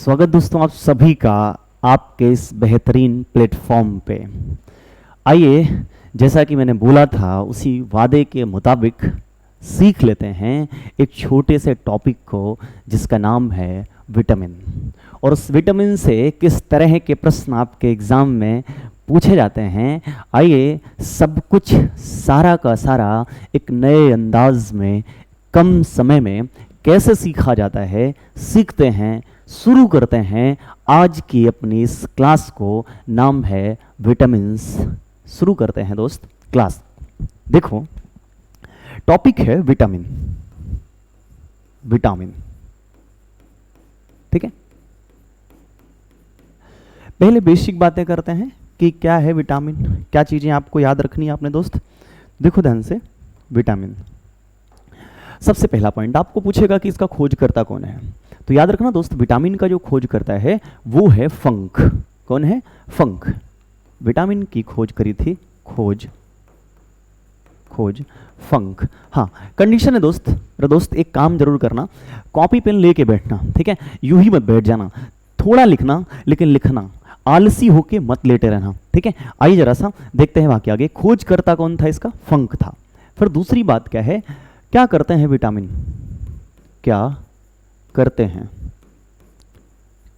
स्वागत दोस्तों आप सभी का आपके इस बेहतरीन प्लेटफॉर्म पे। आइए, जैसा कि मैंने बोला था उसी वादे के मुताबिक सीख लेते हैं एक छोटे से टॉपिक को जिसका नाम है विटामिन। और उस विटामिन से किस तरह के प्रश्न आपके एग्ज़ाम में पूछे जाते हैं, आइए सब कुछ सारा का सारा एक नए अंदाज में कम समय में कैसे सीखा जाता है सीखते हैं, शुरू करते हैं आज की अपनी इस क्लास को। नाम है विटामिन्स। शुरू करते हैं दोस्त क्लास। देखो टॉपिक है विटामिन। विटामिन, ठीक है। पहले बेसिक बातें करते हैं कि क्या है विटामिन, क्या चीजें आपको याद रखनी है आपने दोस्त। देखो ध्यान से, विटामिन सबसे पहला पॉइंट आपको पूछेगा कि इसका खोजकर्ता कौन है, तो याद रखना दोस्त, विटामिन का जो खोज करता है वो है फंक। कौन है? फंक। विटामिन की खोज करी थी, खोज फंक। हाँ, कंडीशन है दोस्त, मेरा दोस्त एक काम जरूर करना, कॉपी पेन लेके बैठना, ठीक है। यूं ही मत बैठ जाना, थोड़ा लिखना, लेकिन लिखना आलसी होके मत लेटे रहना, ठीक है। आइए जरा सा देखते हैं वाक्य आगे। खोजकर्ता कौन था इसका? फंक था। फिर दूसरी बात क्या है, क्या करते हैं विटामिन, क्या करते हैं,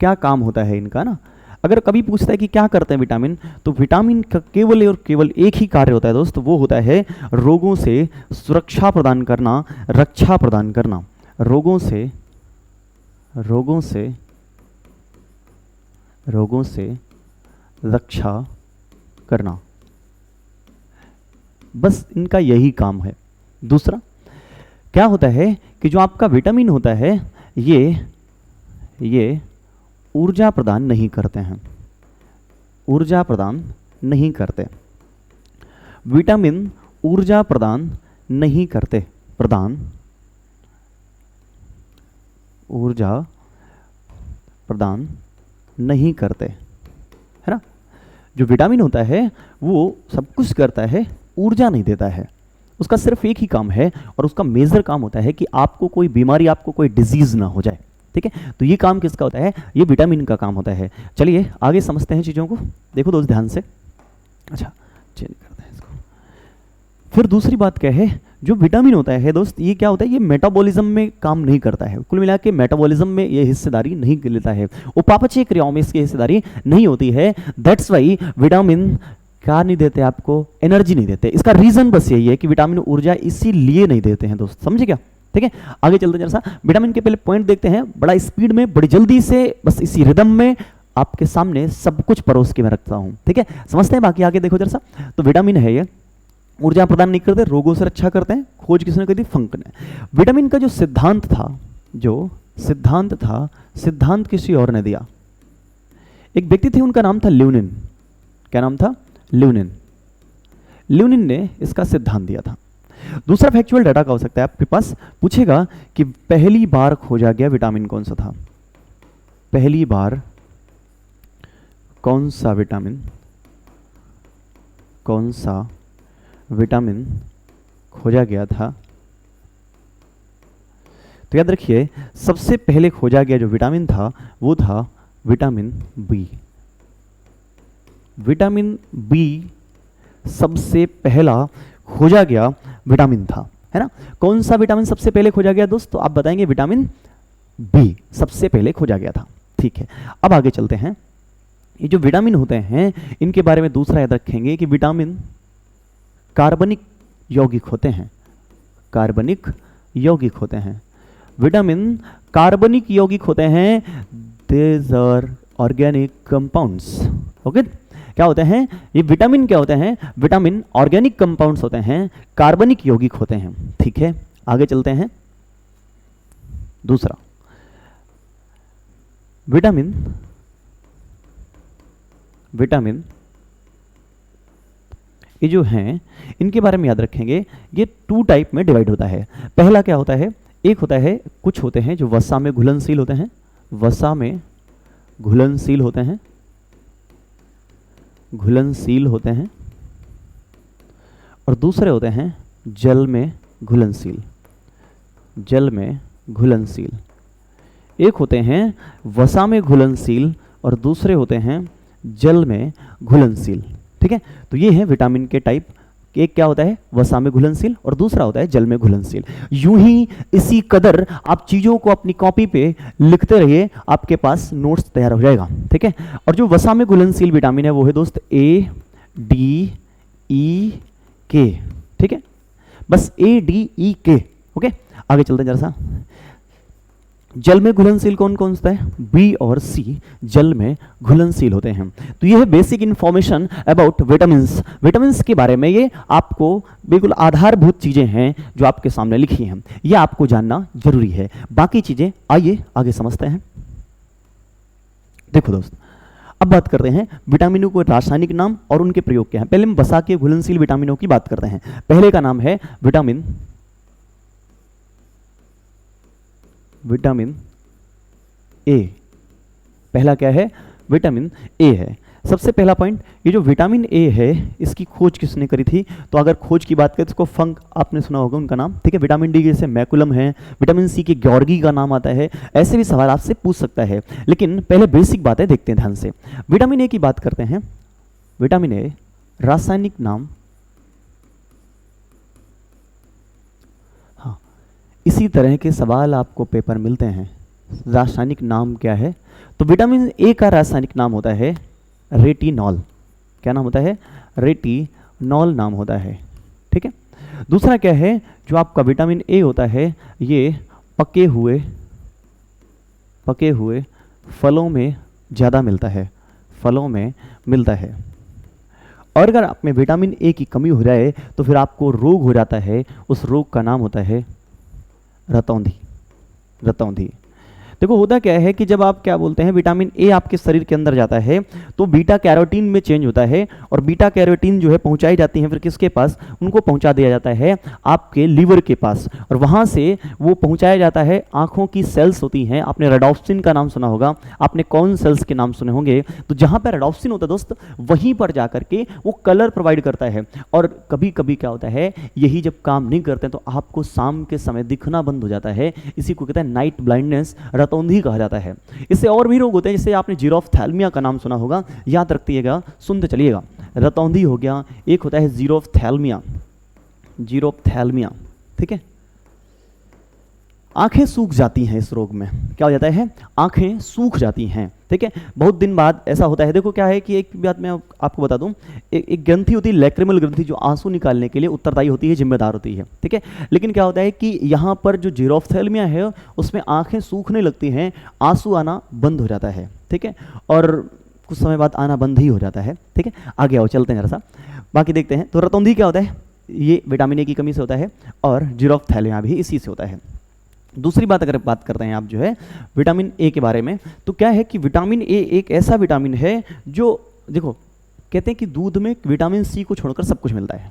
क्या काम होता है इनका ना। अगर कभी पूछता है कि क्या करते हैं विटामिन, तो विटामिन का केवल और केवल एक ही कार्य होता है दोस्त, वो होता है रोगों से सुरक्षा प्रदान करना, रक्षा प्रदान करना। रोगों से रक्षा करना, बस इनका यही काम है। दूसरा क्या होता है कि जो आपका विटामिन होता है ये ऊर्जा प्रदान नहीं करते हैं, ऊर्जा प्रदान नहीं करते। विटामिन ऊर्जा प्रदान नहीं करते, ऊर्जा प्रदान नहीं करते, है ना। जो विटामिन होता है वो सब कुछ करता है, ऊर्जा नहीं देता है। उसका सिर्फ एक ही काम है और उसका मेजर काम होता है कि आपको कोई बीमारी, आपको कोई डिजीज ना हो जाए, ठीक है। तो ये काम किसका होता है? ये विटामिन का काम होता है। चलिए आगे समझते हैं चीज़ों को। देखो दोस्त ध्यान से, अच्छा चेंज करते हैं इसको। फिर दूसरी बात क्या है, जो विटामिन होता है दोस्त, ये क्या होता है, ये मेटाबॉलिज्म में काम नहीं करता है। कुल मिला के मेटाबॉलिज्म में ये हिस्सेदारी नहीं लेता है, उपापचय क्रियाओं में इसकी हिस्सेदारी नहीं होती है। दैट्स वाई विटामिन क्या नहीं देते आपको? एनर्जी नहीं देते। इसका रीजन बस यही है कि विटामिन ऊर्जा इसीलिए नहीं देते हैं दोस्त, समझे क्या? ठीक है, आगे चलते जरा सा विटामिन के पहले पॉइंट देखते हैं, बड़ा स्पीड में, बड़ी जल्दी से, बस इसी रिदम में आपके सामने सब कुछ परोस के मैं रखता हूं, ठीक है। समझते हैं बाकी आगे देखो जरा सा। तो विटामिन है ये, ऊर्जा प्रदान नहीं करते, रोगों से रक्षा करते हैं। खोज किसने करी थी? फंक ने। विटामिन का जो सिद्धांत था, सिद्धांत किसी और ने दिया। एक व्यक्ति थे, उनका नाम था ल्यूनिन। क्या नाम था? ल्यूनिन। ल्यूनिन ने इसका सिद्धांत दिया था। दूसरा फैक्चुअल डाटा का हो सकता है आपके पास, पूछेगा कि पहली बार खोजा गया विटामिन कौन सा था, पहली बार कौन सा विटामिन खोजा गया था। तो याद रखिए, सबसे पहले खोजा गया जो विटामिन था वो था विटामिन बी। विटामिन बी सबसे पहला खोजा गया विटामिन था, है ना। कौन सा विटामिन सबसे पहले खोजा गया दोस्त? तो आप बताएंगे विटामिन बी सबसे पहले खोजा गया था, ठीक है। अब आगे चलते हैं। ये जो विटामिन होते हैं इनके बारे में दूसरा याद रखेंगे कि विटामिन कार्बनिक यौगिक होते हैं, कार्बनिक यौगिक होते हैं। विटामिन कार्बनिक यौगिक होते हैं, these are organic compounds. Okay, क्या होते हैं ये विटामिन? क्या होते हैं? विटामिन ऑर्गेनिक कंपाउंड्स होते हैं, कार्बनिक यौगिक होते हैं, ठीक है। आगे चलते हैं। दूसरा, विटामिन ये जो हैं इनके बारे में याद रखेंगे, ये टू टाइप में डिवाइड होता है। पहला क्या होता है, एक होता है, कुछ होते हैं जो वसा में घुलनशील होते हैं, वसा में घुलनशील होते हैं, घुलनशील होते हैं, और दूसरे होते हैं जल में घुलनशील, जल में घुलनशील। एक होते हैं वसा में घुलनशील और दूसरे होते हैं जल में घुलनशील। ठीक है, तो ये है विटामिन के टाइप। एक क्या होता है वसा में घुलनशील और दूसरा होता है जल में घुलनशील। यूं ही इसी कदर आप चीजों को अपनी कॉपी पे लिखते रहिए, आपके पास नोट्स तैयार हो जाएगा। ठीक है, और जो वसा में घुलनशील विटामिन है वो है दोस्त ए डी ई के। ठीक है, बस ए डी ई के। ओके, आगे चलते हैं जरा सा। जल में घुलनशील कौन कौन सा है? बी और सी जल में घुलनशील होते हैं। तो ये है basic information about vitamins. Vitamins के बारे में ये आपको बिल्कुल आधारभूत चीजें हैं जो आपके सामने लिखी हैं, ये आपको जानना जरूरी है। बाकी चीजें आइए आगे समझते हैं। देखो दोस्त, अब बात करते हैं विटामिनों को रासायनिक नाम और उनके प्रयोग क्या है। पहले हम वसा के घुलनशील विटामिनों की बात करते हैं। पहले का नाम है विटामिन ए। पहला क्या है? विटामिन ए है। सबसे पहला पॉइंट, ये जो विटामिन ए है इसकी खोज किसने करी थी? तो अगर खोज की बात करें तो इसको फंक आपने सुना होगा उनका नाम। ठीक है, विटामिन डी जैसे मैकुलम है, विटामिन सी के गॉर्गी का नाम आता है। ऐसे भी सवाल आपसे पूछ सकता है, लेकिन पहले बेसिक बातें देखते हैं ध्यान से। विटामिन ए की बात करते हैं। विटामिन ए रासायनिक नाम, हाँ इसी तरह के सवाल आपको पेपर मिलते हैं। रासायनिक नाम क्या है? तो विटामिन ए का रासायनिक नाम होता है रेटिनॉल। क्या नाम होता है? रेटिनॉल नाम होता है। ठीक है, दूसरा क्या है जो आपका विटामिन ए होता है, ये पके हुए फलों में ज़्यादा मिलता है, फलों में मिलता है। और अगर आप में विटामिन ए की कमी हो जाए तो फिर आपको रोग हो जाता है, उस रोग का नाम होता है रतौंधी। देखो होता क्या है कि जब आप क्या बोलते हैं विटामिन ए आपके शरीर के अंदर जाता है तो बीटा कैरोटीन में चेंज होता है, और बीटा कैरोटीन जो है पहुंचाई जाती है फिर किसके पास? उनको पहुंचा दिया जाता है आपके लीवर के पास, और वहां से वो पहुंचाया जाता है आंखों की सेल्स होती हैं। आपने रेडॉप्सिन का नाम सुना होगा, आपने कौन सेल्स के नाम सुने होंगे? तो जहां पर रेडॉप्सिन होता है दोस्त, वहीं पर जाकर के वो कलर प्रोवाइड करता है। और कभी कभी क्या होता है, यही जब काम नहीं करते तो आपको शाम के समय दिखना बंद हो जाता है। इसी को कहते हैं नाइट ब्लाइंडनेस, रतौंधी कहा जाता है। इससे और भी रोग होते हैं, जैसे आपने जीरोफ्थैल्मिया का नाम सुना होगा, याद रखिएगा, सुनते चलिएगा। रतौंधी हो गया, एक होता है जीरोफ्थैल्मिया। ठीक है, आंखें सूख जाती हैं इस रोग में। क्या हो जाता है? आंखें सूख जाती हैं। ठीक है, बहुत दिन बाद ऐसा होता है। देखो क्या है कि एक बात मैं आपको बता दूं, एक ग्रंथि होती है लैक्रिमल ग्रंथि, जो आंसू निकालने के लिए उत्तरदायी होती है, जिम्मेदार होती है। ठीक है, लेकिन क्या होता है कि यहाँ पर जो जीरोफ्थैल्मिया है उसमें आंखें सूखने लगती हैं, आंसू आना बंद हो जाता है। ठीक है, और कुछ समय बाद आना बंद ही हो जाता है। ठीक है, आगे आओ चलते हैं जरा सा, बाकी देखते हैं। तो रतौंधी क्या होता है? ये विटामिन ए की कमी से होता है, और जीरोफ्थैल्मिया भी इसी से होता है। दूसरी बात अगर बात करते हैं आप जो है विटामिन ए के बारे में, तो क्या है कि विटामिन ए एक ऐसा विटामिन है जो, देखो कहते हैं कि दूध में विटामिन सी को छोड़कर सब कुछ मिलता है,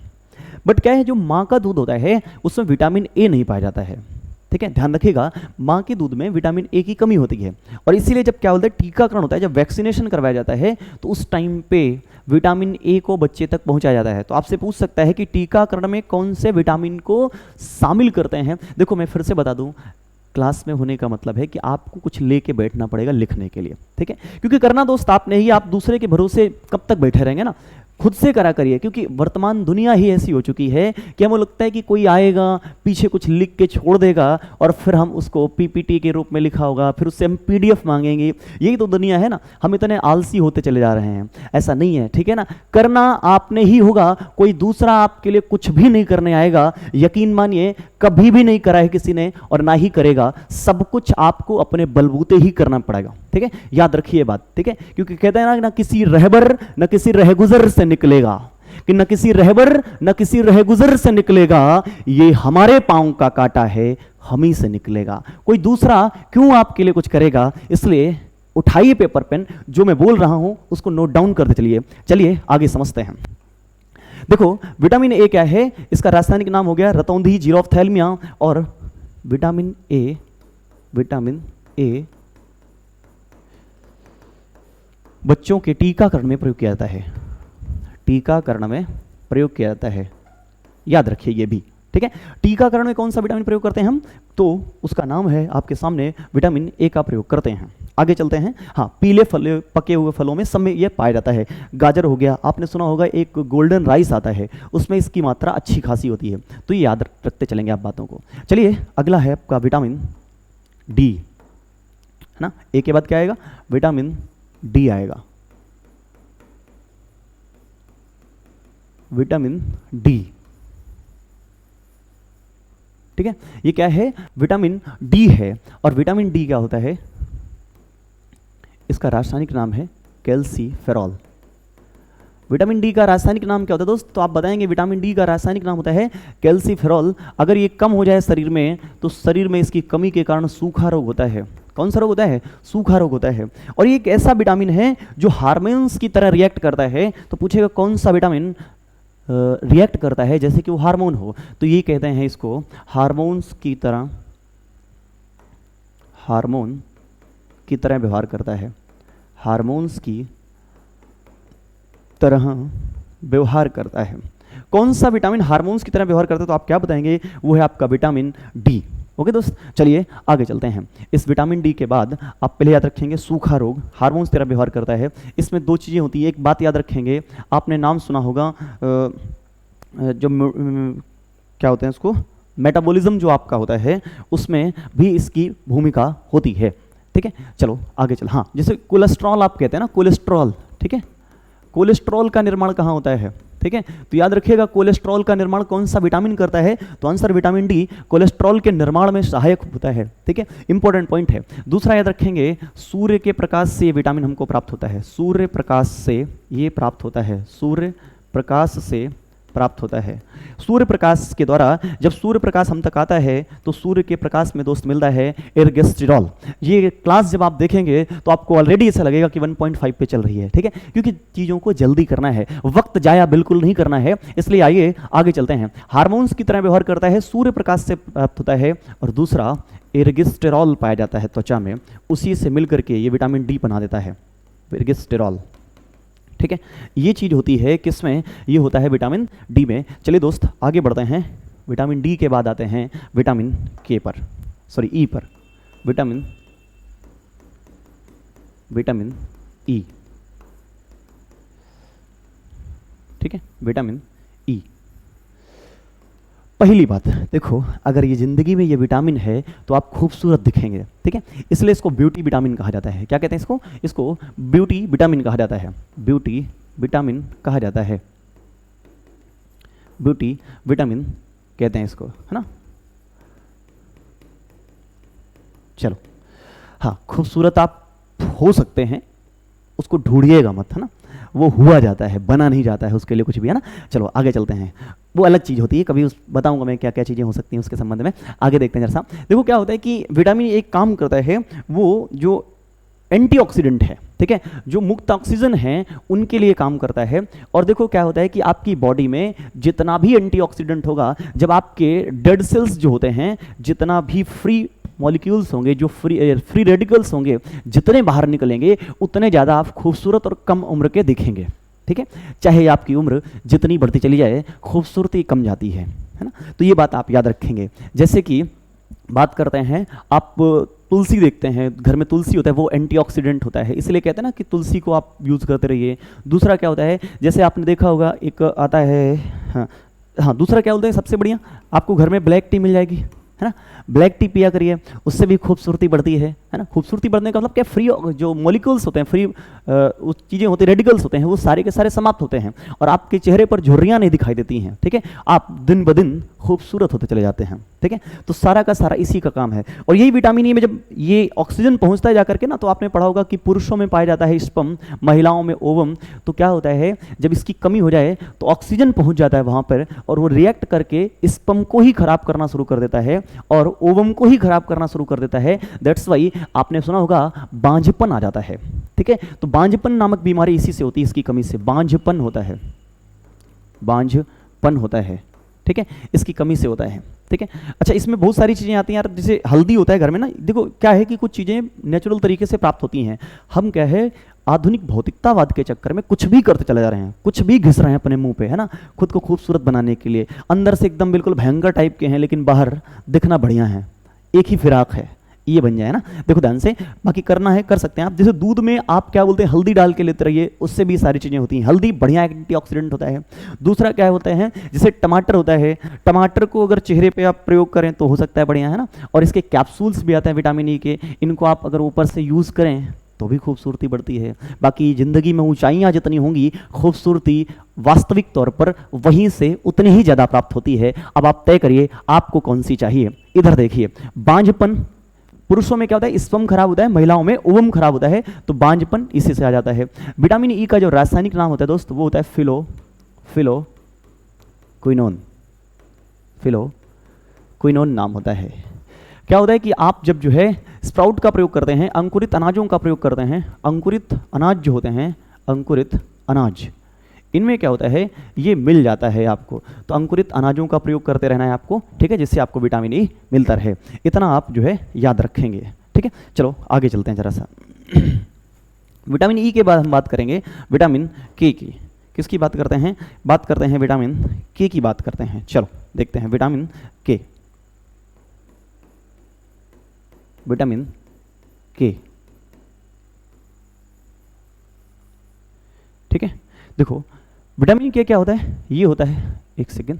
बट क्या है जो माँ का दूध होता है उसमें विटामिन ए नहीं पाया जाता है। ठीक है, ध्यान रखिएगा, माँ के दूध में विटामिन ए की कमी होती है, और इसीलिए जब क्या बोलते हैं टीकाकरण होता है, जब वैक्सीनेशन करवाया जाता है तो उस टाइम पे विटामिन ए को बच्चे तक पहुंचाया जाता है। तो आपसे पूछ सकता है कि टीकाकरण में कौन से विटामिन को शामिल करते हैं। देखो मैं फिर से बता दूं, क्लास में होने का मतलब है कि आपको कुछ लेके बैठना पड़ेगा लिखने के लिए। ठीक है, क्योंकि करना दोस्त आपने ही, आप दूसरे के भरोसे कब तक बैठे रहेंगे ना, खुद से करा करिए। क्योंकि वर्तमान दुनिया ही ऐसी हो चुकी है कि हमें लगता है कि कोई आएगा पीछे कुछ लिख के छोड़ देगा और फिर हम उसको पीपीटी के रूप में लिखा होगा, फिर उससे हम पीडीएफ मांगेंगे। यही तो दुनिया है ना, हम इतने आलसी होते चले जा रहे हैं। ऐसा नहीं है, ठीक है ना, करना आपने ही होगा, कोई दूसरा आपके लिए कुछ भी नहीं करने आएगा। यकीन मानिए कभी भी नहीं करा है किसी ने और ना ही करेगा, सब कुछ आपको अपने बलबूते ही करना पड़ेगा। ठीक है, याद रखिए बात। ठीक है, क्योंकि कहते हैं ना किसी रहबर न किसी रहगुजर से निकलेगा, कि न किसी रहबर न किसी रहगुजर से निकलेगा, ये हमारे पांव का कांटा है, हम ही से निकलेगा। कोई दूसरा क्यों आपके लिए कुछ करेगा? इसलिए उठाइए पेपर पेन, जो मैं बोल रहा हूं उसको नोट डाउन करते चलिए। चलिए आगे समझते हैं। देखो विटामिन ए क्या है, इसका रासायनिक नाम हो गया रतौंधी, जीरोफ्थैल्मिया। और विटामिन ए बच्चों के टीकाकरण में प्रयोग किया जाता है, टीकाकरण में प्रयोग किया जाता है, याद रखिए ये भी। ठीक है। टीकाकरण में कौन सा विटामिन प्रयोग करते हैं हम, तो उसका नाम है आपके सामने विटामिन ए का प्रयोग करते हैं। आगे चलते हैं। हाँ, पीले फल, पके हुए फलों में सब में ये पाया जाता है। गाजर हो गया, आपने सुना होगा एक गोल्डन राइस आता है, उसमें इसकी मात्रा अच्छी खासी होती है, तो ये याद रखते चलेंगे आप बातों को। चलिए अगला है आपका विटामिन डी, है ना। ए के बाद क्या आएगा, विटामिन डी आएगा, विटामिन डी। ठीक है, ये क्या है, विटामिन डी है। और विटामिन डी क्या होता है, इसका रासायनिक नाम है कैल्सीफेरॉल। विटामिन डी का रासायनिक नाम क्या होता है दोस्त, तो आप बताएंगे विटामिन डी का रासायनिक नाम होता है कैल्सीफेरॉल। अगर ये कम हो जाए शरीर में, तो शरीर में इसकी कमी के कारण सूखा रोग होता है। कौन सा रोग होता है, सूखा रोग होता है। और ये एक ऐसा विटामिन है जो हार्मोन्स की तरह रिएक्ट करता है। तो पूछेगा कौन सा विटामिन रिएक्ट करता है जैसे कि वो हार्मोन हो, तो ये कहते हैं इसको हार्मोन्स की तरह, हार्मोन की तरह व्यवहार करता है, हार्मोन्स की तरह व्यवहार करता है। कौन सा विटामिन हार्मोन्स की तरह व्यवहार करता है, तो आप क्या बताएंगे, वो है आपका विटामिन डी। ओके दोस्त, चलिए आगे चलते हैं। इस विटामिन डी के बाद आप पहले याद रखेंगे सूखा रोग हार्मोन्स तरह व्यवहार करता है। इसमें दो चीज़ें होती है, एक बात याद रखेंगे, आपने नाम सुना होगा जो क्या होते हैं उसको, मेटाबॉलिज्म जो आपका होता है, उसमें भी इसकी भूमिका होती है। ठीक है, चलो आगे चल। हाँ, जैसे कोलेस्ट्रॉल आप कहते हैं ना, कोलेस्ट्रॉल, ठीक है, कोलेस्ट्रॉल का निर्माण कहाँ होता है, ठीक है, तो याद रखिएगा कोलेस्ट्रॉल का निर्माण कौन सा विटामिन करता है, तो आंसर विटामिन डी कोलेस्ट्रॉल के निर्माण में सहायक होता है। ठीक है, इंपॉर्टेंट पॉइंट है। दूसरा याद रखेंगे, सूर्य के प्रकाश से ये विटामिन हमको प्राप्त होता है, सूर्य प्रकाश से ये प्राप्त होता है, सूर्य प्रकाश से प्राप्त होता है। सूर्य प्रकाश के द्वारा जब सूर्य प्रकाश हम तक आता है, तो सूर्य के प्रकाश में दोस्त मिलता है एर्गेस्ट्रिरॉल। ये क्लास जब आप देखेंगे तो आपको ऑलरेडी ऐसा लगेगा कि 1.5 पे चल रही है। ठीक है, क्योंकि चीज़ों को जल्दी करना है, वक्त जाया बिल्कुल नहीं करना है, इसलिए आइए आगे चलते हैं। हार्मोन्स की तरह व्यवहार करता है, सूर्य प्रकाश से प्राप्त होता है, और दूसरा एर्गेस्ट्रिरॉल पाया जाता है त्वचा में, उसी से मिलकर के ये विटामिन डी बना देता है, एर्गेस्ट्रिरॉल। ठीक है, ये चीज़ होती है किसमें, ये होता है विटामिन डी में। चलिए दोस्त आगे बढ़ते हैं। विटामिन डी के बाद आते हैं विटामिन के पर, सॉरी ई पर, विटामिन ई। ठीक है, विटामिन ई। पहली बात देखो, अगर ये जिंदगी में ये विटामिन है तो आप खूबसूरत दिखेंगे। ठीक है, इसलिए इसको ब्यूटी विटामिन कहा जाता है। क्या कहते हैं इसको, इसको ब्यूटी विटामिन कहा जाता है, ब्यूटी विटामिन कहा जाता है, ब्यूटी विटामिन कहते हैं इसको, है ना। चलो, हाँ, खूबसूरत आप हो सकते हैं, उसको ढूंढिएगा मत, है ना, वो हुआ जाता है, बना नहीं जाता है उसके लिए कुछ भी, है ना। चलो आगे चलते हैं, वो अलग चीज़ होती है, कभी उस बताऊंगा मैं क्या क्या चीज़ें हो सकती हैं उसके संबंध में। आगे देखते हैं जरा सा। देखो क्या होता है कि विटामिन एक काम करता है, वो जो एंटीऑक्सीडेंट है, ठीक है, जो मुक्त ऑक्सीजन है उनके लिए काम करता है। और देखो क्या होता है कि आपकी बॉडी में जितना भी एंटीऑक्सीडेंट होगा, जब आपके डेड सेल्स जो होते हैं, जितना भी फ्री मॉलिक्यूल्स होंगे, जो फ्री रेडिकल्स होंगे, जितने बाहर निकलेंगे उतने ज़्यादा आप खूबसूरत और कम उम्र के दिखेंगे। ठीक है, चाहे आपकी उम्र जितनी बढ़ती चली जाए, खूबसूरती कम जाती है ना। तो ये बात आप याद रखेंगे। जैसे कि बात करते हैं, आप तुलसी देखते हैं, घर में तुलसी होता है, वो एंटीऑक्सीडेंट होता है, इसलिए कहते हैं ना कि तुलसी को आप यूज़ करते रहिए। दूसरा क्या होता है, जैसे आपने देखा होगा एक आता है, हाँ दूसरा क्या बोलते हैं, सबसे बढ़िया आपको घर में ब्लैक टी मिल जाएगी, है ना, ब्लैक टी पिया करिए, उससे भी खूबसूरती बढ़ती है ना। खूबसूरती बढ़ने का मतलब क्या, फ्री जो मॉलिक्यूल्स होते हैं, फ्री चीज़ें होती हैं, रेडिकल्स होते हैं, वो सारे के सारे समाप्त होते हैं और आपके चेहरे पर झुर्रियाँ नहीं दिखाई देती हैं। ठीक है, आप दिन ब दिन खूबसूरत होते चले जाते हैं। ठीक है, तो सारा का सारा इसी का काम है। और यही विटामिन ई में जब ये ऑक्सीजन पहुंचता है जाकर के ना, तो आपने पढ़ा होगा कि पुरुषों में पाया जाता है स्पर्म, महिलाओं में ओवम। तो क्या होता है, जब इसकी कमी हो जाए तो ऑक्सीजन पहुंच जाता है वहां पर, और वो रिएक्ट करके स्पर्म को ही खराब करना शुरू कर देता है और ओवम को ही खराब करना शुरू कर देता है। दैट्स वाई आपने सुना होगा बांझपन आ जाता है। ठीक है, तो बांझपन नामक बीमारी इसी से होती है, इसकी कमी से बांझपन होता है, बांझपन होता है। ठीक है, इसकी कमी से होता है। ठीक है, अच्छा इसमें बहुत सारी चीज़ें आती हैं यार, जैसे हल्दी होता है घर में ना, देखो क्या है कि कुछ चीज़ें नेचुरल तरीके से प्राप्त होती हैं। हम क्या है आधुनिक भौतिकतावाद के चक्कर में कुछ भी करते चले जा रहे हैं, कुछ भी घिस रहे हैं अपने मुंह पे, है ना, खुद को खूबसूरत बनाने के लिए। अंदर से एकदम बिल्कुल भयंकर टाइप के हैं, लेकिन बाहर दिखना बढ़िया है, एक ही फिराक है, ये बन जाए ना। देखो ध्यान से, बाकी करना है कर सकते हैं आप। जैसे दूध में आप क्या बोलते हैं, हल्दी डाल के लेते रहिए, उससे भी सारी चीज़ें होती हैं। हल्दी बढ़िया एंटीऑक्सीडेंट होता है। दूसरा क्या होता है, जैसे टमाटर होता है, टमाटर को अगर चेहरे पे आप प्रयोग करें तो हो सकता है बढ़िया, है ना। और इसके कैप्सूल्स भी आते हैं विटामिन ई के, इनको आप अगर ऊपर से यूज़ करें तो भी खूबसूरती बढ़ती है। बाकी ज़िंदगी में ऊंचाइयां जितनी होंगी, खूबसूरती वास्तविक तौर पर वहीं से उतनी ही ज़्यादा प्राप्त होती है। अब आप तय करिए आपको कौन सी चाहिए। इधर देखिए, बांझपन, पुरुषों में क्या होता है, स्पर्म खराब होता है, महिलाओं में ओवम खराब होता है, तो बांझपन इसी से आ जाता है। विटामिन ई का जो रासायनिक नाम होता है दोस्त, वो होता है फिलोक्विनोन नाम होता है। क्या होता है कि आप जब जो है स्प्राउट का प्रयोग करते हैं, अंकुरित अनाजों का प्रयोग करते हैं, अंकुरित अनाज जो होते हैं, अंकुरित अनाज, इनमें क्या होता है, ये मिल जाता है आपको। तो अंकुरित अनाजों का प्रयोग करते रहना है आपको, ठीक है, जिससे आपको विटामिन ई मिलता रहे। इतना आप जो है याद रखेंगे, ठीक है। चलो आगे चलते हैं जरा सा। विटामिन ई के बाद हम बात करेंगे विटामिन के की। किसकी बात करते हैं, बात करते हैं विटामिन के की बात करते हैं। चलो देखते हैं विटामिन के। विटामिन के, ठीक है। देखो विटामिन के क्या होता है, ये होता है, एक सेकेंड,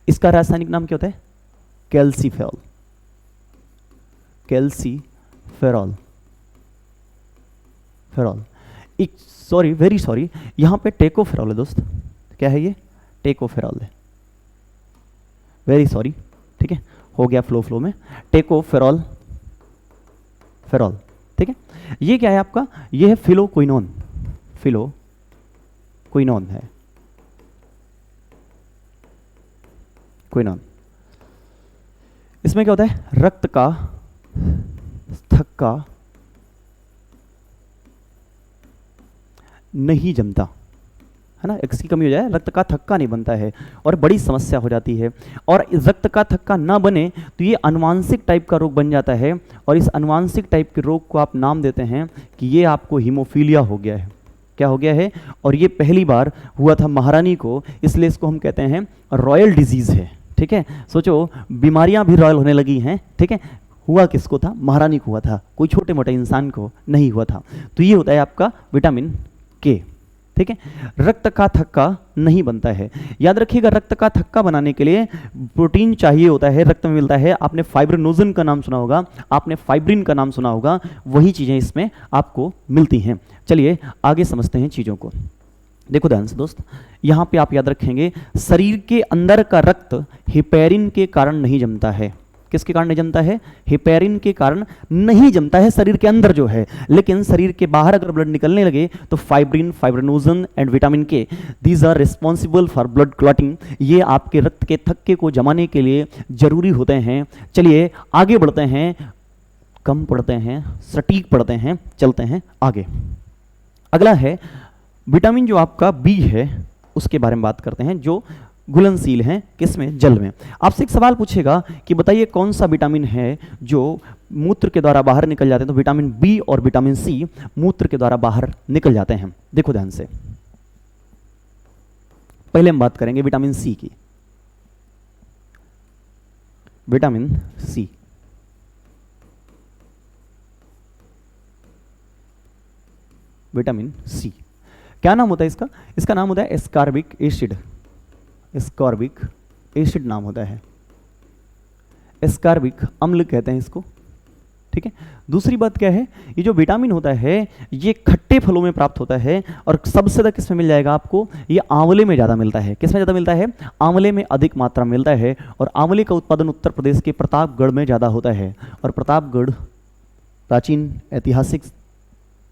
इसका रासायनिक नाम क्या होता है, कैल्सीफेरॉल, कैल्सीफेरॉल, फेरॉल। एक सॉरी, वेरी सॉरी, यहाँ पे टेकोफेरॉल है दोस्त। क्या है ये, टेकोफेरॉल है, वेरी सॉरी, ठीक है, हो गया फ्लो में, टेकोफेरॉल, फेरॉल, ठीक है। ये क्या है आपका, ये है फिलोक्विनोन, फिलोक्विनोन है, क्विनोन। इसमें क्या होता है, रक्त का थक्का नहीं जमता, है ना, एक्स की कमी हो जाए, रक्त का थक्का नहीं बनता है और बड़ी समस्या हो जाती है। और रक्त का थक्का ना बने तो ये अनुवांशिक टाइप का रोग बन जाता है, और इस अनुवांशिक टाइप के रोग को आप नाम देते हैं कि ये आपको हीमोफीलिया हो गया है। क्या हो गया है, और ये पहली बार हुआ था महारानी को, इसलिए इसको हम कहते हैं रॉयल डिजीज है, ठीक है। सोचो बीमारियां भी रॉयल होने लगी हैं, ठीक है। हुआ किसको था, महारानी को हुआ था, कोई छोटे मोटे इंसान को नहीं हुआ था। तो ये होता है आपका विटामिन के, ठीक है। रक्त का थक्का नहीं बनता है, याद रखिएगा, रक्त का थक्का बनाने के लिए प्रोटीन चाहिए होता है, रक्त में मिलता है। आपने फाइब्रिनोजन का नाम सुना होगा, आपने फाइब्रिन का नाम सुना होगा, वही चीज़ें इसमें आपको मिलती हैं। चलिए आगे समझते हैं चीज़ों को। देखो ध्यान से दोस्त, यहाँ पे आप याद रखेंगे, शरीर के अंदर का रक्त हेपेरिन के कारण नहीं जमता है। किसके कारण नहीं जमता है, हेपेरिन के कारण नहीं जमता है शरीर के अंदर जो है, लेकिन शरीर के बाहर अगर ब्लड निकलने लगे तो fibrin, fibrinogen and vitamin K, these are responsible for blood clotting, ये आपके रक्त के थक्के को जमाने के लिए जरूरी होते हैं। चलिए आगे बढ़ते हैं, कम पढ़ते हैं, सटीक पढ़ते हैं, चलते हैं आगे। अगला है विटामिन जो आपका बी है, उसके बारे में बात करते हैं, जो घुलनशील हैं, किसमें, जल में। आपसे एक सवाल पूछेगा कि बताइए कौन सा विटामिन है जो मूत्र के द्वारा बाहर निकल जाते हैं, तो विटामिन बी और विटामिन सी मूत्र के द्वारा बाहर निकल जाते हैं। देखो ध्यान से, पहले हम बात करेंगे विटामिन सी की। विटामिन सी, विटामिन सी क्या नाम होता है इसका, इसका नाम होता है एस्कॉर्बिक एसिड, एस्कॉर्बिक एसिड नाम होता है, एस्कॉर्बिक अम्ल कहते हैं इसको, ठीक है। दूसरी बात क्या है, ये जो विटामिन होता है ये खट्टे फलों में प्राप्त होता है, और सबसे ज़्यादा किस में मिल जाएगा आपको, ये आंवले में ज़्यादा मिलता है। किस में ज़्यादा मिलता है, आंवले में अधिक मात्रा में मिलता है, और आंवले का उत्पादन उत्तर प्रदेश के प्रतापगढ़ में ज़्यादा होता है, और प्रतापगढ़ प्राचीन ऐतिहासिक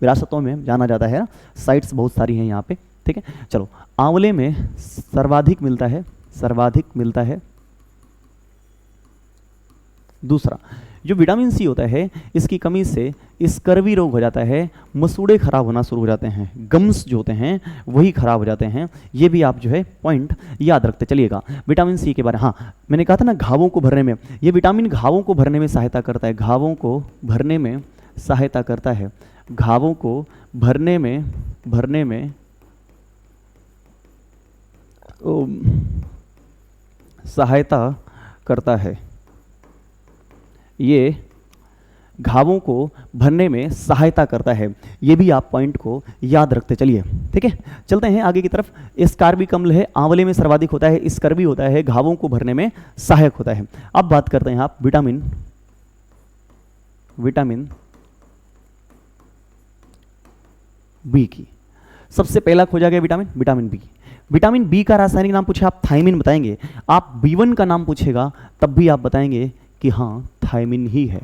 विरासतों में जाना जाता है, साइट्स बहुत सारी हैं यहाँ पे, ठीक है। चलो आंवले में सर्वाधिक मिलता है, सर्वाधिक मिलता है। दूसरा जो विटामिन सी होता है, इसकी कमी से स्कर्वी रोग हो जाता है, मसूड़े खराब होना शुरू हो जाते हैं, गम्स जो होते हैं वही खराब हो जाते हैं। ये भी आप जो है पॉइंट याद रखते चलिएगा विटामिन सी के बारे में। हाँ मैंने कहा था ना घावों को भरने में, ये विटामिन घावों को भरने में सहायता करता है, घावों को भरने में सहायता करता है। घावों को भरने में सहायता करता है। ये घावों को भरने में सहायता करता है। ये भी आप पॉइंट को याद रखते चलिए, ठीक है। चलते हैं आगे की तरफ। स्कारबिक अम्ल है, आंवले में सर्वाधिक होता है, स्कर्वी होता है, घावों को भरने में सहायक होता है। अब बात करते हैं आप विटामिन बी की। सबसे पहला खोजा गया विटामिन बी। विटामिन बी का रासायनिक नाम पूछे आप थायमिन बताएंगे, आप B1 का नाम पूछेगा तब भी आप बताएंगे कि हाँ थायमिन ही है।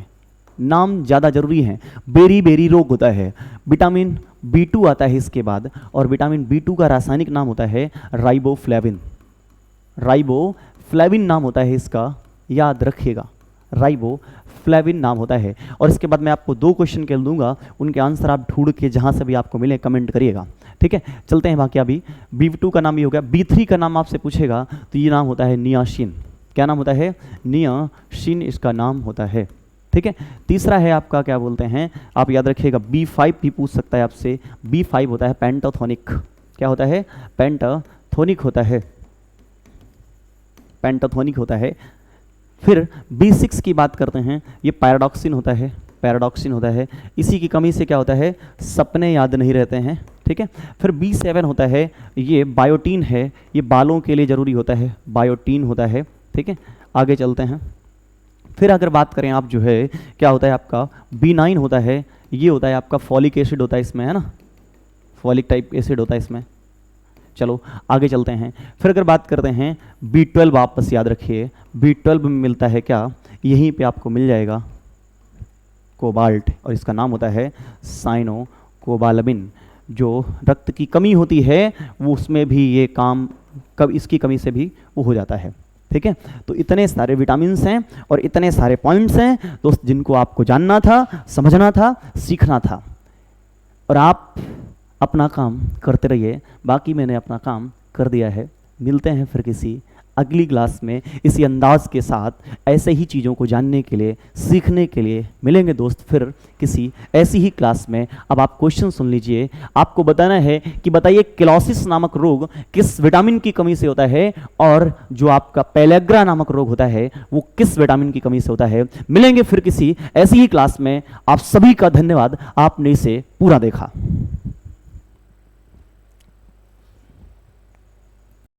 नाम ज़्यादा जरूरी है। बेरी रोग होता है, विटामिन B2 आता है इसके बाद, और विटामिन B2 का रासायनिक नाम होता है राइबोफ्लेविन नाम होता है इसका, याद रखिएगा, राइबोफ्लेविन नाम होता है। और इसके बाद मैं आपको 2 क्वेश्चन के दूंगा, उनके आंसर आप ढूंढ के जहाँ से भी आपको मिले कमेंट करिएगा, ठीक है। चलते हैं बाकी। अभी B2 का नाम ये हो गया। B3 का नाम आपसे पूछेगा तो ये नाम होता है नियासिन। क्या नाम होता है? नियासिन इसका नाम होता है, ठीक है। तीसरा है आपका, क्या बोलते हैं, आप याद रखिएगा, B5 भी पूछ सकता है आपसे। B5 होता है पेंटाथोनिक। क्या होता है? पेंटाथोनिक होता है। फिर B6 की बात करते हैं, ये पैराडॉक्सिन होता है। इसी की कमी से क्या होता है? सपने याद नहीं रहते हैं, ठीक है। फिर B7 होता है, ये बायोटीन है, ये बालों के लिए ज़रूरी होता है, बायोटीन होता है, ठीक है। आगे चलते हैं। फिर अगर बात करें आप जो है, क्या होता है आपका? B9 होता है, ये होता है आपका फॉलिक एसिड होता है इसमें, है ना, फॉलिक टाइप एसिड होता है इसमें। चलो आगे चलते हैं। फिर अगर बात करते हैं B12, वापस याद रखिए, B12 में मिलता है क्या? यहीं पे आपको मिल जाएगा कोबाल्ट, और इसका नाम होता है साइनोकोबालामिन। जो रक्त की कमी होती है वो उसमें भी ये काम, कब इसकी कमी से भी वो हो जाता है, ठीक है। तो इतने सारे विटामिन्स हैं और इतने सारे पॉइंट्स हैं दोस्त, जिनको आपको जानना था, समझना था, सीखना था, और आप अपना काम करते रहिए। बाकी मैंने अपना काम कर दिया है। मिलते हैं फिर किसी अगली क्लास में इसी अंदाज के साथ, ऐसे ही चीज़ों को जानने के लिए, सीखने के लिए मिलेंगे दोस्त फिर किसी ऐसी ही क्लास में। अब आप क्वेश्चन सुन लीजिए। आपको बताना है कि बताइए क्लोसिस नामक रोग किस विटामिन की कमी से होता है, और जो आपका पेलेग्रा नामक रोग होता है वो किस विटामिन की कमी से होता है। मिलेंगे फिर किसी ऐसी ही क्लास में। आप सभी का धन्यवाद, आपने इसे पूरा देखा।